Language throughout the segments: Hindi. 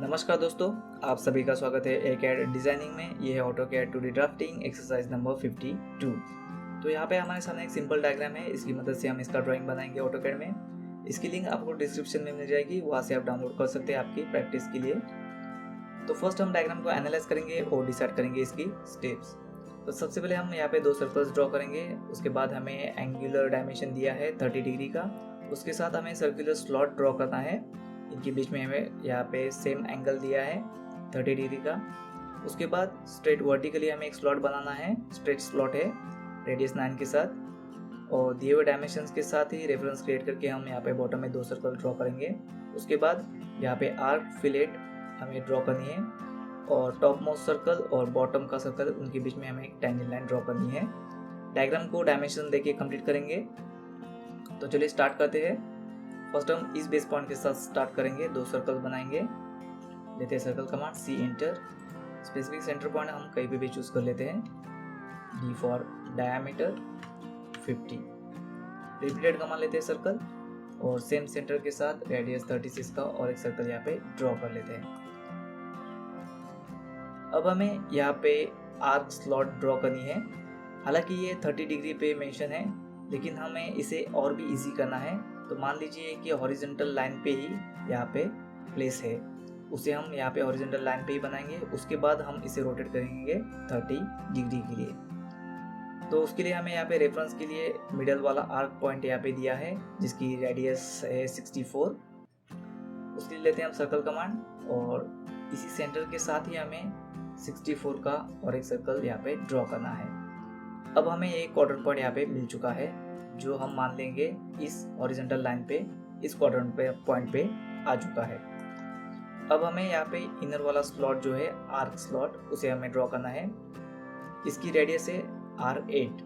नमस्कार दोस्तों, आप सभी का स्वागत है AutoCAD डिज़ाइनिंग में। ये है AutoCAD 2D drafting exercise number 52। तो यहाँ पे हमारे सामने एक सिंपल डायग्राम है, इसकी मदद से हम इसका ड्राइंग बनाएंगे AutoCAD में। इसकी लिंक आपको डिस्क्रिप्शन में मिल जाएगी, वहाँ से आप डाउनलोड कर सकते हैं आपकी प्रैक्टिस के लिए। तो फर्स्ट हम डायग्राम को एनालाइज करेंगे और डिसाइड करेंगे इसकी स्टेप्स। तो सबसे पहले हम यहाँ पे दो सर्कल्स ड्रॉ करेंगे। उसके बाद हमें एंगुलर डायमेंशन दिया है 30 डिग्री का। उसके साथ हमें सर्कुलर स्लॉट ड्रॉ करना है। इनके बीच में हमें यहाँ पे सेम एंगल दिया है 30 डिग्री का। उसके बाद स्ट्रेट वर्टिकली हमें एक स्लॉट बनाना है, स्ट्रेट स्लॉट है रेडियस 9 के साथ। और दिए हुए डायमेंशंस के साथ ही रेफरेंस क्रिएट करके हम यहाँ पे बॉटम में दो सर्कल ड्रॉ करेंगे। उसके बाद यहाँ पे आर्क फिलेट हमें ड्रॉ करनी है और टॉप मोस्ट सर्कल और बॉटम का सर्कल, उनके बीच में हमें एक टेंजेंट लाइन ड्रॉ करनी है। डायग्राम को डायमेंशन देके कंप्लीट करेंगे। तो चलिए स्टार्ट करते हैं। फर्स्ट हम इस बेस पॉइंट के साथ स्टार्ट करेंगे, दो सर्कल बनाएंगे। लेते हैं circle command C enter. Specific centre point हम कहीं पे भी चूज कर लेते हैं। D for diameter 50। Repeated command लेते हैं सर्कल और सेम सेंटर के साथ रेडियस 36 का और एक सर्कल यहाँ पे ड्रॉ कर लेते हैं। अब हमें यहाँ पे आर्क स्लॉट ड्रॉ करनी है। हालांकि ये 30 डिग्री पे मेंशन है, लेकिन हमें इसे और भी इजी करना है। तो मान लीजिए कि हॉरिजॉन्टल लाइन पे ही यहाँ पे प्लेस है, उसे हम यहाँ पे हॉरिजॉन्टल लाइन पे ही बनाएंगे। उसके बाद हम इसे रोटेट करेंगे 30 डिग्री के लिए। तो उसके लिए हमें यहाँ पे रेफरेंस के लिए मिडल वाला आर्क पॉइंट यहाँ पे दिया है, जिसकी रेडियस है 64। उसके लिए लेते हैं हम सर्कल कमांड और इसी सेंटर के साथ ही हमें 64 का और एक सर्कल यहाँ पे ड्रॉ करना है। अब हमें एक क्वाड्रेंट पॉइंट यहाँ पे मिल चुका है, जो हम मान लेंगे इस हॉरिजॉन्टल लाइन पे, इस क्वाड्रेंट पे पॉइंट पे आ चुका है। अब हमें यहाँ पे इनर वाला स्लॉट जो है आर्क स्लॉट, उसे हमें ड्रॉ करना है। इसकी रेडियस है R8।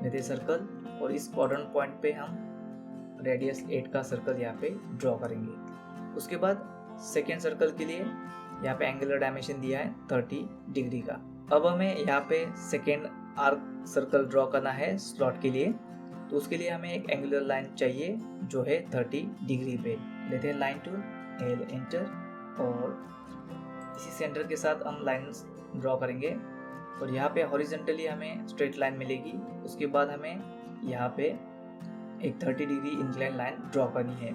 लेते सर्कल और इस क्वाड्रेंट पॉइंट पे हम रेडियस 8 का सर्कल यहाँ पे ड्रॉ करेंगे। उसके बाद सेकेंड सर्कल के लिए यहाँ पे एंगुलर डायमेंशन दिया है 30 डिग्री का। अब हमें यहाँ पे सेकेंड आर्क सर्कल ड्रॉ करना है स्लॉट के लिए। तो उसके लिए हमें एक एंगुलर लाइन चाहिए जो है 30 डिग्री पे। लेते हैं लाइन टूल, एल एंटर, और इसी सेंटर के साथ हम लाइंस ड्रॉ करेंगे। और यहाँ पे हॉरिजॉन्टली हमें स्ट्रेट लाइन मिलेगी। उसके बाद हमें यहाँ पे एक 30 डिग्री इंक्लाइन लाइन ड्रॉ करनी है।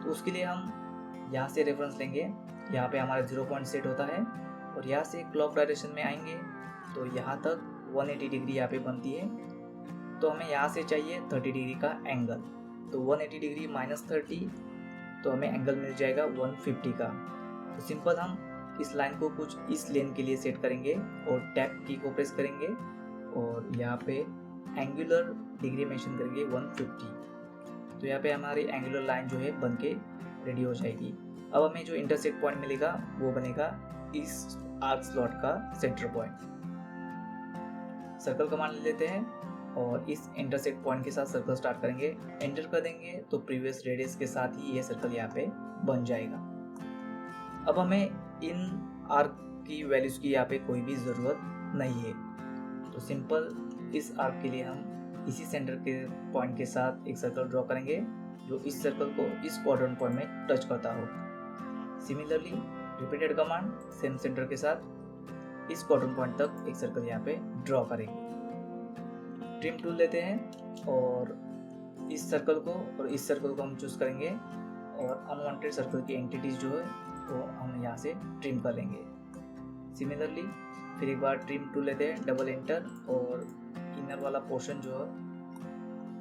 तो उसके लिए हम यहाँ से रेफरेंस लेंगे। यहाँ पे हमारा 0 पॉइंट सेट होता है और यहाँ से क्लॉक डायरेक्शन में आएंगे तो यहाँ तक 180 डिग्री यहाँ पे बनती है। तो हमें यहाँ से चाहिए 30 डिग्री का एंगल। तो 180 डिग्री माइनस 30, तो हमें एंगल मिल जाएगा 150 का। तो सिंपल हम इस लाइन को कुछ इस लेन के लिए सेट करेंगे और टैप की को प्रेस करेंगे और यहाँ पे एंगुलर डिग्री मेंशन करेंगे 150। तो यहाँ पे हमारी एंगुलर लाइन जो है बन के रेडी हो जाएगी। अब हमें जो इंटरसेक्ट पॉइंट मिलेगा वो बनेगा इस आर्क स्लॉट का सेंटर पॉइंट। सर्कल कमांड ले लेते हैं और इस इंटरसेक्ट पॉइंट के साथ सर्कल स्टार्ट करेंगे। एंटर कर देंगे तो प्रीवियस रेडियस के साथ ही ये सर्कल यहाँ पे बन जाएगा। अब हमें इन आर्क की वैल्यूज की यहाँ पे कोई भी ज़रूरत नहीं है। तो सिंपल इस आर्क के लिए हम इसी सेंटर के पॉइंट के साथ एक सर्कल ड्रॉ करेंगे जो इस सर्कल को इस क्वाड्रेंट पॉइंट में टच करता हो। Similarly repeated command same centre के साथ इस क्वाड्रेंट पॉइंट तक एक सर्कल यहाँ पे ड्रॉ करेंगे। ट्रिम टूल लेते हैं और इस सर्कल को और इस सर्कल को हम चूज करेंगे और अनवांटेड सर्कल की एंटिटीज जो है वो हम यहाँ से ट्रिम कर लेंगे। सिमिलरली फिर एक बार ट्रिम टूल लेते हैं, डबल एंटर, और इनर वाला पोर्शन जो है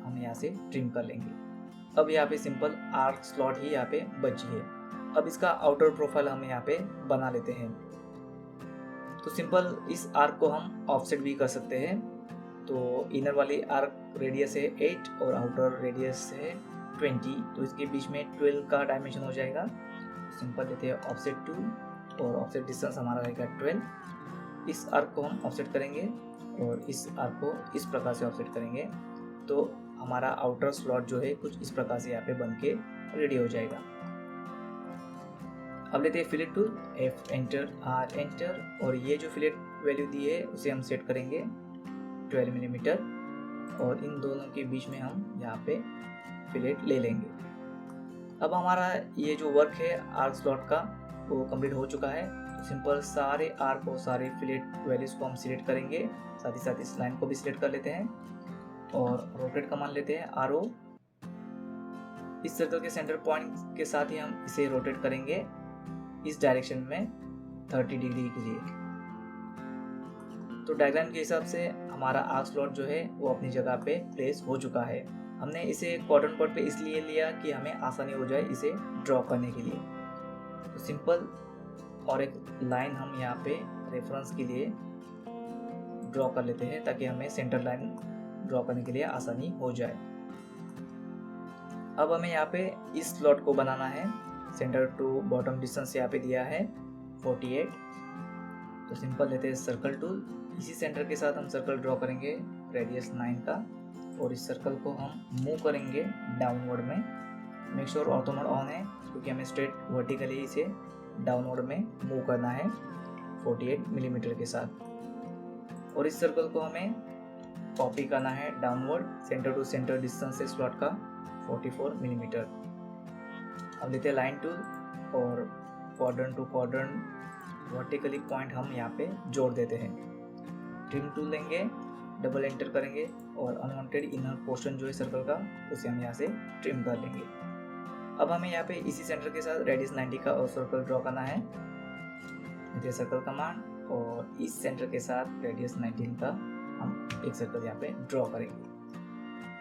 हम यहाँ से ट्रिम कर लेंगे। अब यहाँ पे सिंपल आर्क स्लॉट ही यहाँ पे बची है। अब इसका आउटर प्रोफाइल हम यहाँ पे बना लेते हैं। तो सिंपल इस आर्क को हम ऑफसेट भी कर सकते हैं। तो इनर वाली आर्क रेडियस है 8 और आउटर रेडियस है 20, तो इसके बीच में 12 का डायमेंशन हो जाएगा। सिंपल लेते हैं ऑफसेट टूल और ऑफसेट डिस्टेंस हमारा रहेगा 12। इस आर्क को हम ऑफसेट करेंगे और इस आर्क को इस प्रकार से ऑफसेट करेंगे तो हमारा आउटर स्लॉट जो है कुछ इस प्रकार से यहाँ पे बन के रेडी हो जाएगा। अब लेते हैं fillet tool, F enter, R enter, और ये जो फिलेट वैल्यू दी है उसे हम सेट करेंगे 12 मिलीमीटर और इन दोनों के बीच में हम यहाँ पे फिलेट ले लेंगे। अब हमारा ये जो वर्क है आर्क स्लॉट का वो कंप्लीट हो चुका है। तो सिंपल सारे आर्क और सारे फिलेट वैल्यूज को हम सिलेक्ट करेंगे, साथ ही साथ इस लाइन को भी सिलेक्ट कर लेते हैं और रोटेट कमांड लेते हैं RO। इस सर्कल के सेंटर पॉइंट के साथ ही हम इसे रोटेट करेंगे इस डायरेक्शन में 30 डिग्री के लिए। तो डायग्राम के हिसाब से हमारा आर्क स्लॉट जो है वो अपनी जगह पे प्लेस हो चुका है। हमने इसे क्वाड्रेंट कोड पे इसलिए लिया कि हमें आसानी हो जाए इसे ड्रॉ करने के लिए। तो सिंपल और एक लाइन हम यहाँ पे रेफरेंस के लिए ड्रॉ कर लेते हैं ताकि हमें सेंटर लाइन ड्रॉ करने के लिए आसानी हो जाए। अब हमें यहाँ पे इस स्लॉट को बनाना है। सेंटर टू बॉटम डिस्टेंस यहाँ पे दिया है 48। तो सिंपल लेते हैं सर्कल टूल। इसी सेंटर के साथ हम सर्कल ड्रॉ करेंगे रेडियस 9 का, और इस सर्कल को हम मूव करेंगे डाउनवर्ड में। Make sure ortho mode on है क्योंकि हमें स्ट्रेट वर्टिकली इसे डाउनवर्ड में मूव करना है 48 मिलीमीटर के साथ। और इस सर्कल को हमें कॉपी करना है downward centre to centre distance है स्लॉट का 44 मिलीमीटर। अब लेते हैं लाइन टूल और quadrant to quadrant vertically point हम यहाँ पे जोड़ देते हैं। ट्रिम टूल लेंगे, डबल एंटर करेंगे और अनवांटेड इनर पोर्शन जो है सर्कल का उसे हम यहाँ से ट्रिम कर लेंगे। अब हमें यहाँ पे इसी सेंटर के साथ रेडियस 90 का और सर्कल ड्रॉ करना है। ये सर्कल कमांड और इस सेंटर के साथ रेडियस 19 का हम एक सर्कल यहाँ पे ड्रॉ करेंगे।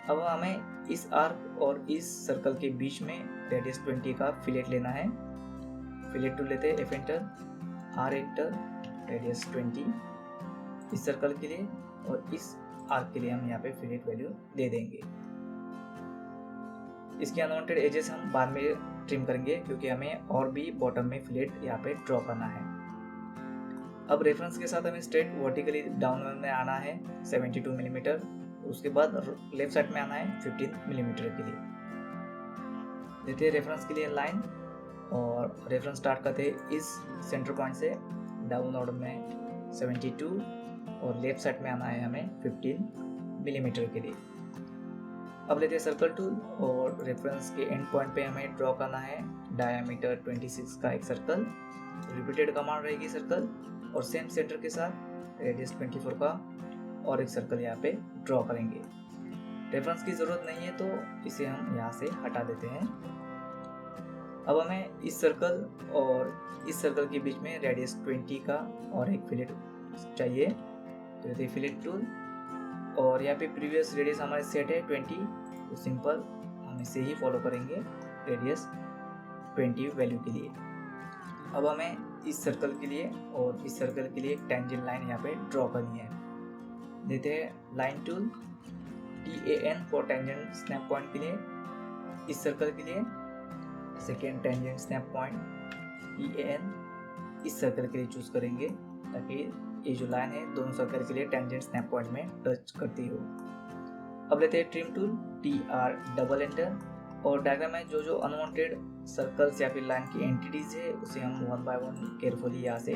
अब हमें इस आर्क और इस सर्कल के बीच में रेडियस 20 का फिलेट लेना है। फिलेट टूल लेते हैं, F enter, R enter, radius 20 इस सर्कल के लिए, और इस आर्क के लिए हम यहाँ पे फिलेट वैल्यू दे देंगे। इसके अनवांटेड एजेस हम बाद में ट्रिम करेंगे क्योंकि हमें और भी बॉटम में फिलेट यहाँ पे ड्रॉ करना है। अब रेफरेंस के साथ हमें स्ट्रेट वर्टिकली डाउन में आना है 72 मिलीमीटर। उसके बाद लेफ्ट साइड में आना है 15 मिलीमीटर के लिए। देते हैं रेफरेंस के लिए लाइन और रेफरेंस स्टार्ट करते हैं इस सेंटर पॉइंट से डाउनवर्ड में 72 और लेफ्ट साइड में आना है हमें 15 मिलीमीटर के लिए। अब लेते हैं सर्कल टूल और रेफरेंस के एंड पॉइंट पे हमें ड्रॉ करना है डायमीटर 26 का एक सर्कल। रिपीटेड कमांड रहेगी सर्कल, और सेम सेंटर के साथ रेडियस 24 का और एक सर्कल यहाँ पे ड्रॉ करेंगे। रेफरेंस की ज़रूरत नहीं है तो इसे हम यहाँ से हटा देते हैं। अब हमें इस सर्कल और इस सर्कल के बीच में रेडियस 20 का और एक फिलेट चाहिए। तो ये फिलेट टूल, और यहाँ पे प्रीवियस रेडियस हमारे सेट है 20, तो सिंपल हम इसे ही फॉलो करेंगे रेडियस 20 वैल्यू के लिए। अब हमें इस सर्कल के लिए और इस सर्कल के लिए एक टेंजेंट लाइन यहाँ पे ड्रॉ करनी है। देते हैं line tool, TAN for tangent snap point के लिए। इस सर्कल के लिए second tangent snap point TAN इस सर्कल के लिए चूज करेंगे ताकि ये जो लाइन है दोनों सर्कल के लिए टेंजेंट स्नैप पॉइंट में टच करती हो। अब लेते हैं trim tool, TR double enter, और डायग्राम में जो जो अनवांटेड सर्कल्स या फिर लाइन की एंटिटीज है उसे हम वन बाय वन केयरफुली यहाँ से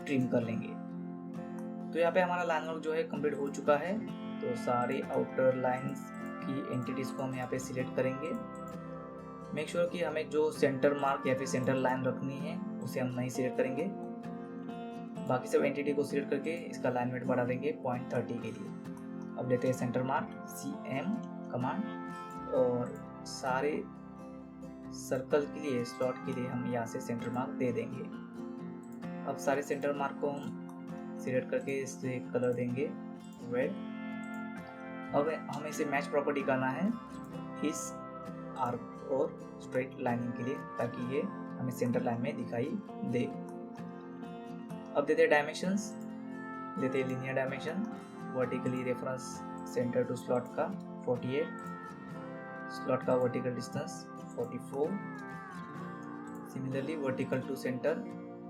ट्रिम कर लेंगे। तो यहाँ पे हमारा लाइन वर्क जो है कंप्लीट हो चुका है। तो सारे आउटर लाइंस की एंटिटीज को हम यहाँ पे सिलेक्ट करेंगे। मेक श्योर कि हमें जो सेंटर मार्क या फिर सेंटर लाइन रखनी है उसे हम नहीं सिलेक्ट करेंगे। बाकी सब एंटिटी को सिलेक्ट करके इसका अलाइनमेंट बढ़ा देंगे 0.30 के लिए। अब लेते हैं सेंटर मार्क, CM कमांड, और सारे सर्कल के लिए स्लॉट के लिए हम यहाँ से सेंटर मार्क दे देंगे। अब सारे सेंटर मार्क को हम सिलेक्ट करके इससे कलर देंगे रेड। अब हमें इसे मैच प्रॉपर्टी करना है इस आर्क और स्ट्रेट लाइनिंग के लिए ताकि ये हमें सेंटर लाइन में दिखाई दे। अब देते हैं डायमेंशंस, देते हैं linear dimension, vertically reference centre to slot का 48, स्लॉट का vertical distance 44, similarly vertical to centre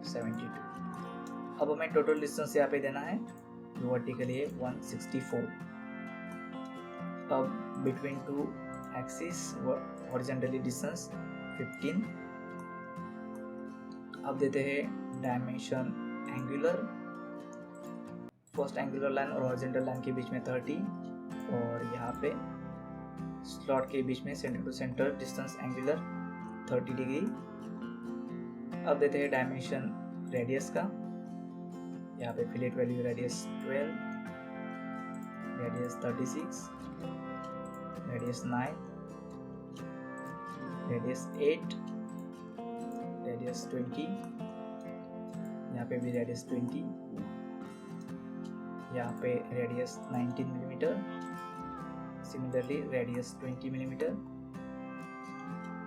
72। अब हमें टोटल डिस्टेंस यहाँ पे देना है, वर्टिकली है 164। अब between two axis horizontally distance 15। अब देते हैं dimension angular, first angular line और हॉरिजॉन्टल लाइन के बीच में 30, और यहाँ पे स्लॉट के बीच में centre to centre distance angular 30 degree. अब देते हैं डायमेंशन रेडियस का। यहाँ पे fillet value radius 12, radius 36, radius 9, radius 8, radius 20, यहाँ पे भी रेडियस 20, यहाँ पे radius 19 millimetre, similarly radius 20 millimetre,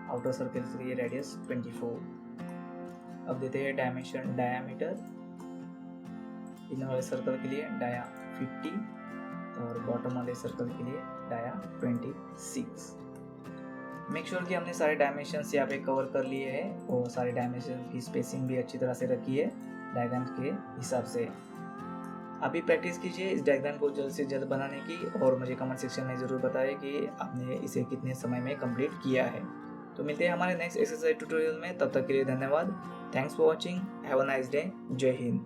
outer circle के लिए रेडियस 24। अब देते हैं डायमेंशन डायामीटर। इनर वाले सर्कल के लिए डाया 50 और बॉटम वाले सर्कल के लिए डाया 26। मेक श्योर कि हमने सारे डायमेंशंस यहाँ पे कवर कर लिए हैं और सारे डायमेंशन की स्पेसिंग भी अच्छी तरह से रखी है डायग्राम के हिसाब से। अभी प्रैक्टिस कीजिए इस डायग्राम को जल्द से जल्द बनाने की और मुझे कमेंट सेक्शन में ज़रूर बताएं कि आपने इसे कितने समय में कंप्लीट किया है। तो मिलते हैं हमारे नेक्स्ट एक्सरसाइज ट्यूटोरियल में, तब तक के लिए धन्यवाद। Thanks for watching, have a nice day, जय हिंद।